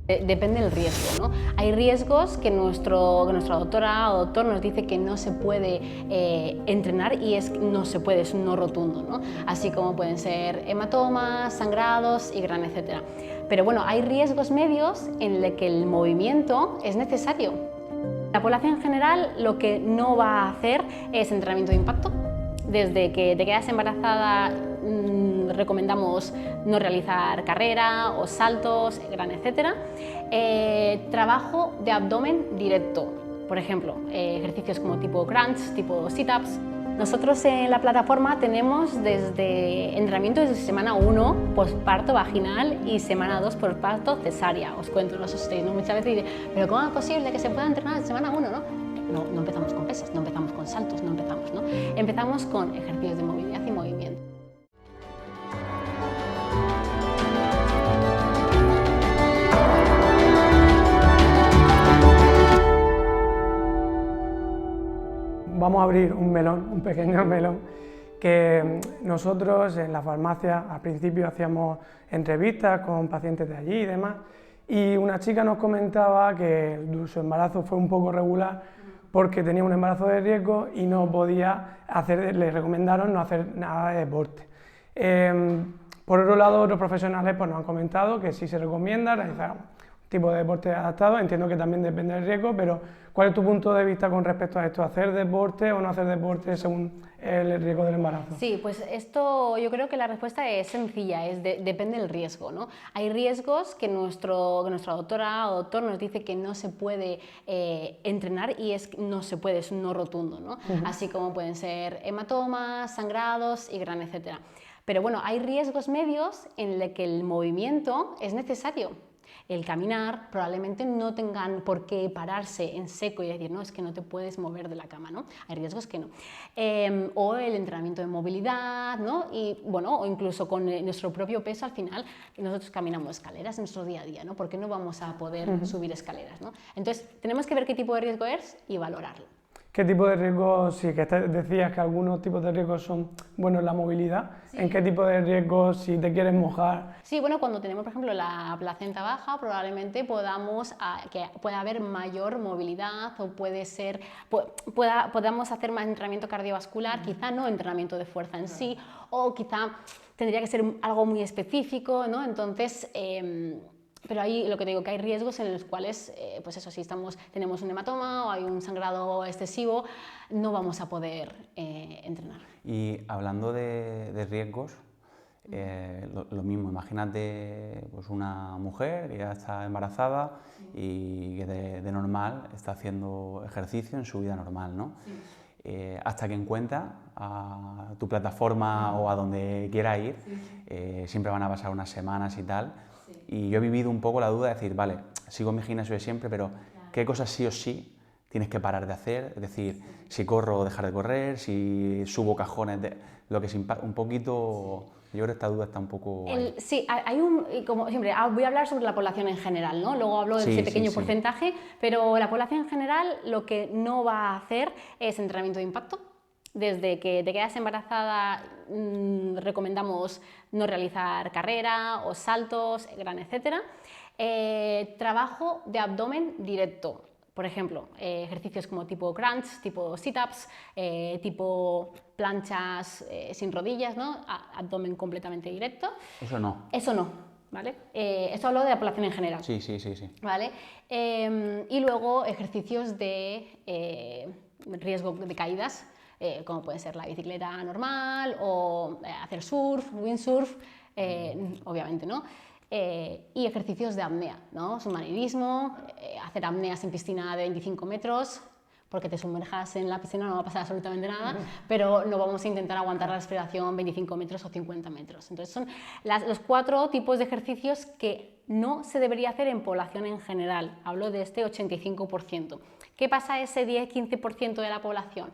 Depende del riesgo, ¿no? Hay riesgos que nuestra doctora o doctor nos dice que no se puede entrenar y no se puede, es un no rotundo, ¿no? Así como pueden ser hematomas, sangrados y gran etcétera. Pero bueno, hay riesgos medios en los que el movimiento es necesario. La población en general lo que no va a hacer es entrenamiento de impacto. Desde que te quedas embarazada recomendamos no realizar carrera o saltos, gran etcétera. Trabajo de abdomen directo, por ejemplo, ejercicios como tipo crunch, tipo sit-ups. Nosotros en la plataforma tenemos desde entrenamiento desde semana 1, posparto vaginal, y semana 2, posparto cesárea. Os cuento, no os asustéis, ¿no? Muchas veces dicen, pero ¿cómo es posible que se pueda entrenar en semana 1, no? No empezamos con pesas, no empezamos con saltos, no empezamos, ¿no? Empezamos con ejercicios de movilidad y movimiento. Vamos a abrir un melón, un pequeño melón, que nosotros en la farmacia al principio hacíamos entrevistas con pacientes de allí y demás, y una chica nos comentaba que su embarazo fue un poco regular porque tenía un embarazo de riesgo y no podía hacer, le recomendaron no hacer nada de deporte. Por otro lado, otros profesionales pues, nos han comentado que sí se recomienda realizar un tipo de deporte adaptado. Entiendo que también depende del riesgo, pero ¿cuál es tu punto de vista con respecto a esto? ¿Hacer deporte o no hacer deporte según el riesgo del embarazo? Sí, pues esto yo creo que la respuesta es sencilla, depende del riesgo, ¿no? Hay riesgos que nuestra doctora o doctor nos dice que no se puede entrenar y no se puede, es un no rotundo, ¿no? Así como pueden ser hematomas, sangrados y gran etcétera. Pero bueno, hay riesgos medios en los que el movimiento es necesario. El caminar probablemente no tengan por qué pararse en seco y decir, no, es que no te puedes mover de la cama, ¿no? Hay riesgos que no. O el entrenamiento de movilidad, ¿no? Y bueno, o incluso con nuestro propio peso al final, nosotros caminamos escaleras en nuestro día a día, ¿no? ¿Por qué no vamos a poder subir escaleras, ¿no? Entonces, tenemos que ver qué tipo de riesgo es y valorarlo. ¿Qué tipo de riesgos, sí, que decías que algunos tipos de riesgos son buenos en la movilidad? Sí. ¿En qué tipo de riesgos, si te quieres mojar? Sí, bueno, cuando tenemos, por ejemplo, la placenta baja, probablemente que pueda haber mayor movilidad o podamos hacer más entrenamiento cardiovascular, quizá no entrenamiento de fuerza en sí, o quizá tendría que ser algo muy específico, ¿no? Entonces, pero ahí lo que te digo, que hay riesgos en los cuales, pues eso, si tenemos un hematoma o hay un sangrado excesivo, no vamos a poder entrenar. Y hablando de riesgos, lo mismo, imagínate pues una mujer que ya está embarazada y que de normal está haciendo ejercicio en su vida normal, ¿no? Sí. Hasta que encuentra a tu plataforma o a donde quiera ir, siempre van a pasar unas semanas y tal. Y yo he vivido un poco la duda de decir, vale, sigo mi gimnasio de siempre, pero ¿qué cosas sí o sí tienes que parar de hacer? Es decir, si corro, dejar de correr, si subo cajones, lo que es un poquito... Yo creo que esta duda está un poco... Sí, como siempre, voy a hablar sobre la población en general, ¿no? Luego hablo de ese pequeño porcentaje, pero la población en general lo que no va a hacer es entrenamiento de impacto. Desde que te quedas embarazada recomendamos no realizar carrera o saltos, gran etcétera. Trabajo de abdomen directo, por ejemplo, ejercicios como tipo crunch, tipo sit-ups, tipo planchas sin rodillas, ¿no? Abdomen completamente directo. Eso no. Eso no, ¿vale? Esto hablo de la población en general. Sí. ¿Vale? Y luego ejercicios de riesgo de caídas, como puede ser la bicicleta normal o hacer surf, windsurf, obviamente, ¿no? Y ejercicios de apnea, ¿no? Submarinismo, hacer apneas en piscina de 25 metros, porque te sumerjas en la piscina no va a pasar absolutamente nada, pero no vamos a intentar aguantar la respiración 25 metros o 50 metros. Entonces son los 4 tipos de ejercicios que no se debería hacer en población en general. Hablo de este 85%. ¿Qué pasa a ese 10-15% de la población?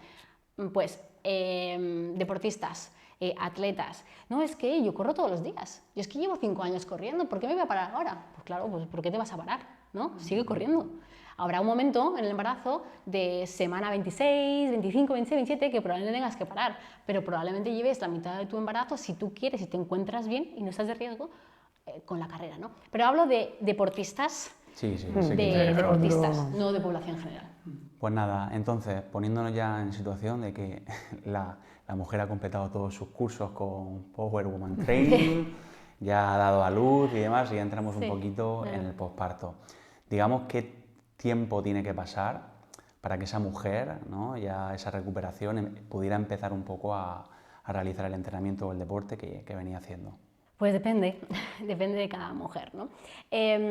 Pues deportistas, atletas. No, es que yo corro todos los días. Yo es que llevo 5 años corriendo. ¿Por qué me voy a parar ahora? Pues claro, pues ¿por qué te vas a parar? ¿No? Sigue corriendo. Habrá un momento en el embarazo de semana 26, 25, 26, 27 que probablemente tengas que parar, pero probablemente lleves la mitad de tu embarazo, si tú quieres y te encuentras bien y no estás de riesgo, con la carrera, ¿no? Pero hablo de deportistas Sí, sí, de sé que deportistas, no de población general. Pues nada, entonces, poniéndonos ya en situación de que la mujer ha completado todos sus cursos con Power Woman Training, ya ha dado a luz y demás, y ya entramos un poquito en el posparto. Digamos, ¿qué tiempo tiene que pasar para que esa mujer, ¿no?, ya esa recuperación, pudiera empezar un poco a realizar el entrenamiento o el deporte que venía haciendo? Pues depende, depende de cada mujer, ¿no?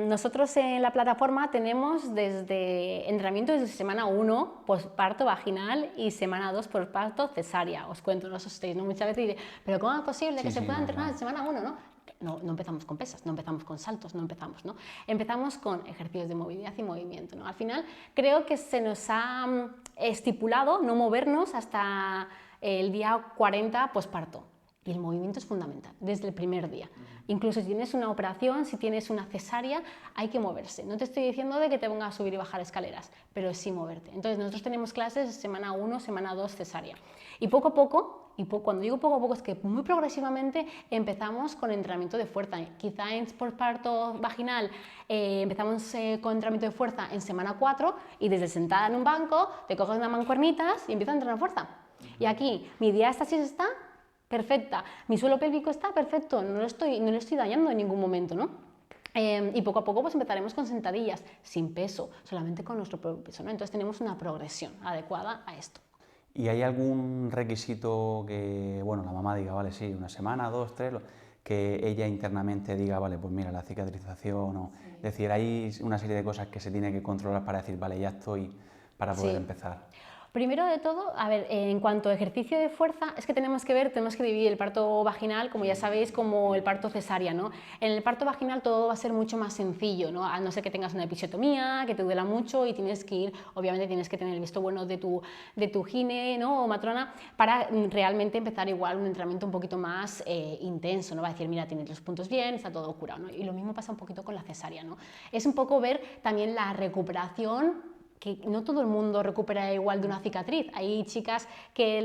Nosotros en la plataforma tenemos desde entrenamiento desde semana 1, posparto vaginal, y semana 2, posparto cesárea. Os cuento, no os asustéis, ¿no? Muchas veces diréis, ¿pero cómo es posible que se pueda entrenar en semana 1, ¿no? No empezamos con pesas, no empezamos con saltos, no empezamos, ¿no? Empezamos con ejercicios de movilidad y movimiento, ¿no? Al final creo que se nos ha estipulado no movernos hasta el día 40 posparto. Y el movimiento es fundamental, desde el primer día. Incluso si tienes una operación, si tienes una cesárea, hay que moverse. No te estoy diciendo de que te pongas a subir y bajar escaleras, pero sí moverte. Entonces nosotros tenemos clases semana 1, semana 2, cesárea. Y poco a poco, cuando digo poco a poco es que muy progresivamente empezamos con entrenamiento de fuerza. Quizá en posparto vaginal empezamos con entrenamiento de fuerza en semana 4 y desde sentada en un banco te coges unas mancuernitas y empiezas a entrenar fuerza. Y aquí mi diástasis está perfecta, mi suelo pélvico está perfecto, no lo estoy dañando en ningún momento, ¿no? Y poco a poco pues empezaremos con sentadillas, sin peso, solamente con nuestro propio peso, ¿no? Entonces tenemos una progresión adecuada a esto. ¿Y hay algún requisito que, bueno, la mamá diga, vale, sí, una semana, 2, 3, que ella internamente diga, vale, pues mira, la cicatrización, o es decir, hay una serie de cosas que se tiene que controlar para decir, vale, ya estoy para poder empezar? Primero de todo, a ver, en cuanto a ejercicio de fuerza, es que tenemos que dividir el parto vaginal, como ya sabéis, como el parto cesárea, ¿no? En el parto vaginal todo va a ser mucho más sencillo, ¿no? A no ser que tengas una episiotomía, que te duela mucho y tienes que ir, obviamente tienes que tener el visto bueno de tu gine, ¿no?, o matrona, para realmente empezar igual un entrenamiento un poquito más intenso, ¿no? Va a decir, mira, tienes los puntos bien, está todo curado, ¿no? Y lo mismo pasa un poquito con la cesárea, ¿no? Es un poco ver también la recuperación, que no todo el mundo recupera igual de una cicatriz. Hay chicas que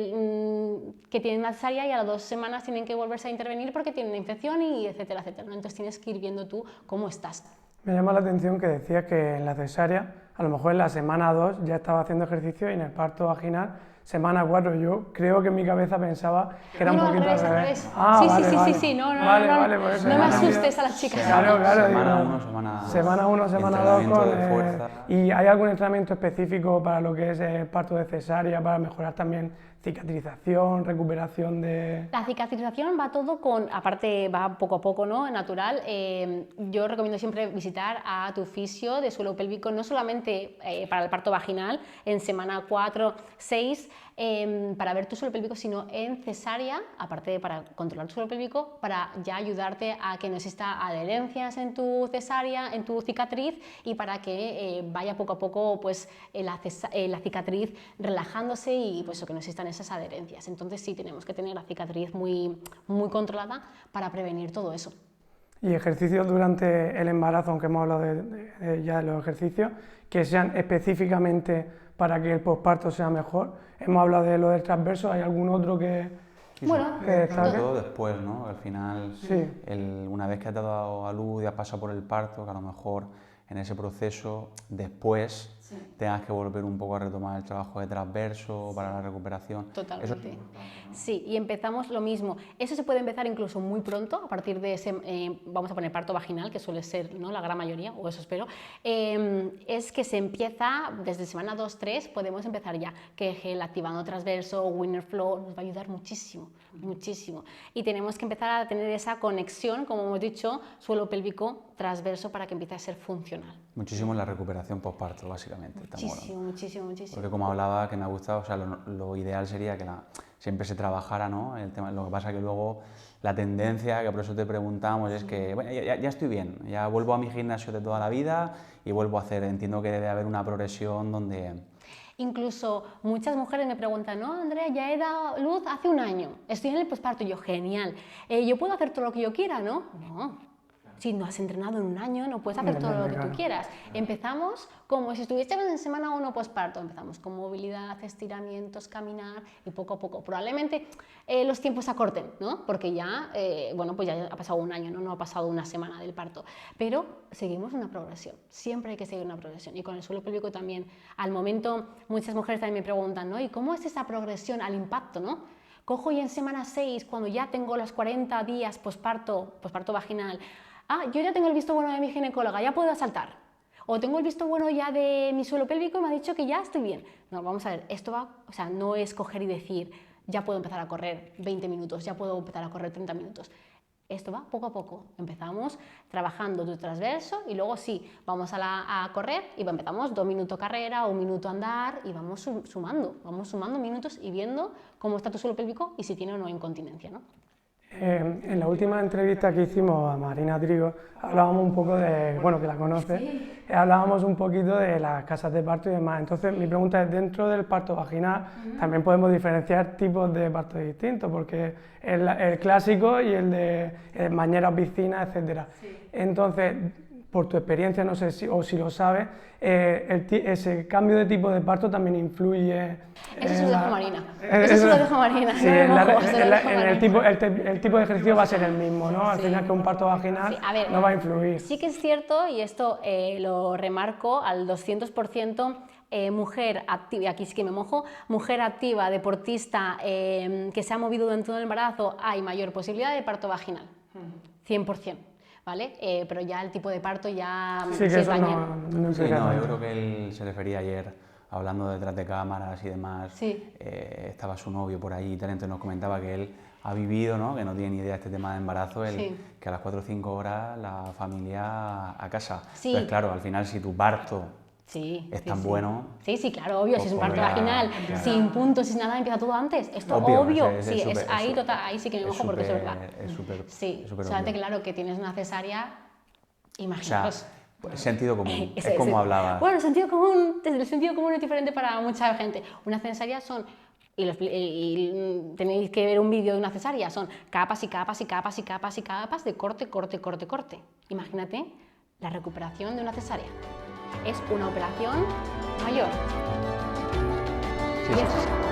tienen una cesárea y a las 2 semanas tienen que volverse a intervenir porque tienen una infección y etcétera, etcétera, ¿no? Entonces tienes que ir viendo tú cómo estás. Me llama la atención que decías que en la cesárea, a lo mejor en la semana 2 ya estaba haciendo ejercicio y en el parto vaginal, semana 4, yo creo que en mi cabeza pensaba que era un poquito al revés. Ah, sí, no me asustes a las chicas. Claro, semana 1, semana 2 ¿Y hay algún entrenamiento específico para lo que es el parto de cesárea, para mejorar también cicatrización, recuperación de...? La cicatrización va todo aparte va poco a poco, ¿no?, natural. Yo recomiendo siempre visitar a tu fisio de suelo pélvico, no solamente para el parto vaginal, en semana 4, 6, para ver tu suelo pélvico, sino en cesárea, aparte para controlar tu suelo pélvico, para ya ayudarte a que no exista adherencias en tu cesárea, en tu cicatriz, y para que vaya poco a poco pues, la cicatriz relajándose y pues, que no existan esas adherencias. Entonces sí, tenemos que tener la cicatriz muy, muy controlada para prevenir todo eso. Y ejercicios durante el embarazo, aunque hemos hablado ya de los ejercicios, que sean específicamente para que el posparto sea mejor. Hemos hablado de lo del transverso, ¿hay algún otro que...? Bueno, sobre todo después, ¿no? Al final, una vez que has dado a luz y has pasado por el parto, que a lo mejor en ese proceso, después tengas que volver un poco a retomar el trabajo de transverso para la recuperación. Totalmente. Eso, sí, y empezamos lo mismo. Eso se puede empezar incluso muy pronto, a partir de ese, vamos a poner parto vaginal, que suele ser, ¿no?, la gran mayoría, o eso espero. Es que se empieza desde semana 2, 3, podemos empezar ya, que gel activando transverso, winner flow, nos va a ayudar muchísimo, muchísimo. Y tenemos que empezar a tener esa conexión, como hemos dicho, suelo pélvico transverso, para que empiece a ser funcional. Muchísimo en la recuperación postparto, básicamente. Muchísimo. Porque como hablaba, que me ha gustado, o sea, lo ideal sería que siempre se trabajara, ¿no?, el tema. Lo que pasa que luego la tendencia, que por eso te preguntamos, es que bueno, ya estoy bien, ya vuelvo a mi gimnasio de toda la vida y vuelvo a hacer. Entiendo que debe haber una progresión donde... Incluso muchas mujeres me preguntan, no, Andrea, ya he dado luz hace un año, estoy en el posparto. Y yo, genial, ¿yo puedo hacer todo lo que yo quiera, no? No. Si no has entrenado en un año, no puedes hacer todo lo que claro. tú quieras. Empezamos como si estuviésemos en semana 1 posparto. Empezamos con movilidad, estiramientos, caminar y poco a poco. Probablemente los tiempos se acorten, ¿no? Porque ya, bueno, pues ya ha pasado un año, ¿no? No ha pasado una semana del parto. Pero seguimos una progresión. Siempre hay que seguir una progresión. Y con el suelo pélvico también. Al momento, muchas mujeres también me preguntan, ¿no? ¿Y cómo es esa progresión al impacto, no? Cojo y en semana 6, cuando ya tengo los 40 días posparto vaginal, yo ya tengo el visto bueno de mi ginecóloga, ya puedo saltar. O tengo el visto bueno ya de mi suelo pélvico y me ha dicho que ya estoy bien. No, vamos a ver, esto va, o sea, no es coger y decir, ya puedo empezar a correr 20 minutos, ya puedo empezar a correr 30 minutos. Esto va poco a poco. Empezamos trabajando tu transverso y luego sí, vamos a correr y empezamos 2 minutos carrera, 1 minuto andar y vamos sumando minutos y viendo cómo está tu suelo pélvico y si tiene o no incontinencia, ¿no? En la última entrevista que hicimos a Marina Trigo hablábamos un poco de, bueno, que la conoces, sí. Hablábamos un poquito de las casas de parto y demás. Entonces mi pregunta es, dentro del parto vaginal también podemos diferenciar tipos de partos distintos, porque el clásico y el de bañeras, piscinas, etcétera. Sí. Entonces, por tu experiencia, no sé si lo sabes, ese cambio de tipo de parto también influye... Eso se lo dejo a Marina. Eso se lo dejo a Marina. Sí, el tipo de ejercicio va a ser el mismo, ¿no? Al final que un parto vaginal sí, a ver, no va a influir. Sí que es cierto, y esto lo remarco al 200%, mujer activa, aquí sí que me mojo, mujer activa, deportista, que se ha movido dentro del embarazo, hay mayor posibilidad de parto vaginal, 100%. ¿Vale? Pero ya el tipo de parto ya... Sí, que eso no sí, no, yo creo que él se refería ayer, hablando detrás de cámaras y demás, sí. Estaba su novio por ahí y tal, entonces nos comentaba que él ha vivido, ¿no? Que no tiene ni idea de este tema de embarazo, sí. Que a las 4 o 5 horas la familia a casa. Sí. Entonces, claro, al final si tu parto... Sí, es tan bueno. Sí, claro, obvio, si es un parto vaginal, sin puntos, sin nada, empieza todo antes. Esto obvio. Sí, ahí sí que me mojo porque eso es verdad. Es súper. Sí, solamente claro que tienes una cesárea, imaginaos. O sea, sentido común, es como hablaba. Bueno, el sentido común es diferente para mucha gente. Una cesárea son, y tenéis que ver un vídeo de una cesárea, son capas y capas y capas y capas y capas de corte. Imagínate la recuperación de una cesárea. Es una operación mayor. Sí, sí.